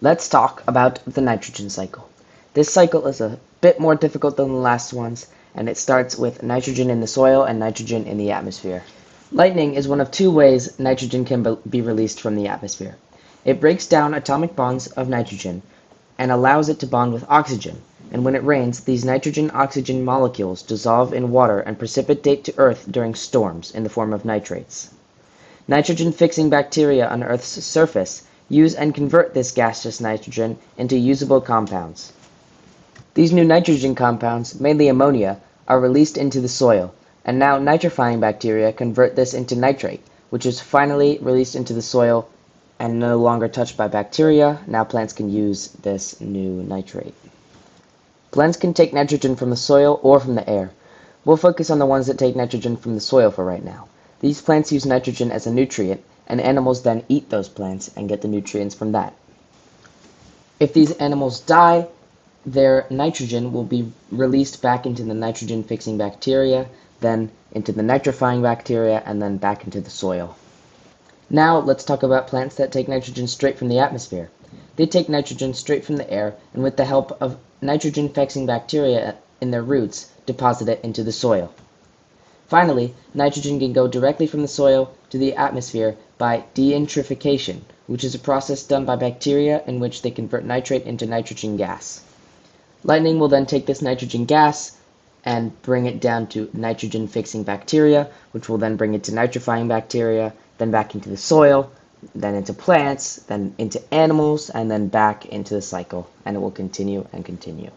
Let's talk about the nitrogen cycle. This cycle is a bit more difficult than the last ones, and it starts with nitrogen in the soil and nitrogen in the atmosphere. Lightning is one of two ways nitrogen can be released from the atmosphere. It breaks down atomic bonds of nitrogen and allows it to bond with oxygen, and when it rains, these nitrogen-oxygen molecules dissolve in water and precipitate to Earth during storms in the form of nitrates. Nitrogen-fixing bacteria on Earth's surface use and convert this gaseous nitrogen into usable compounds. These new nitrogen compounds, mainly ammonia, are released into the soil, and now nitrifying bacteria convert this into nitrate, which is finally released into the soil and no longer touched by bacteria. Now plants can use this new nitrate. Plants can take nitrogen from the soil or from the air. We'll focus on the ones that take nitrogen from the soil for right now. These plants use nitrogen as a nutrient, and animals then eat those plants and get the nutrients from that. If these animals die, their nitrogen will be released back into the nitrogen-fixing bacteria, then into the nitrifying bacteria, and then back into the soil. Now let's talk about plants that take nitrogen straight from the atmosphere. They take nitrogen straight from the air, and with the help of nitrogen-fixing bacteria in their roots, deposit it into the soil. Finally, nitrogen can go directly from the soil to the atmosphere by denitrification, which is a process done by bacteria in which they convert nitrate into nitrogen gas. Lightning will then take this nitrogen gas and bring it down to nitrogen-fixing bacteria, which will then bring it to nitrifying bacteria, then back into the soil, then into plants, then into animals, and then back into the cycle, and it will continue and continue.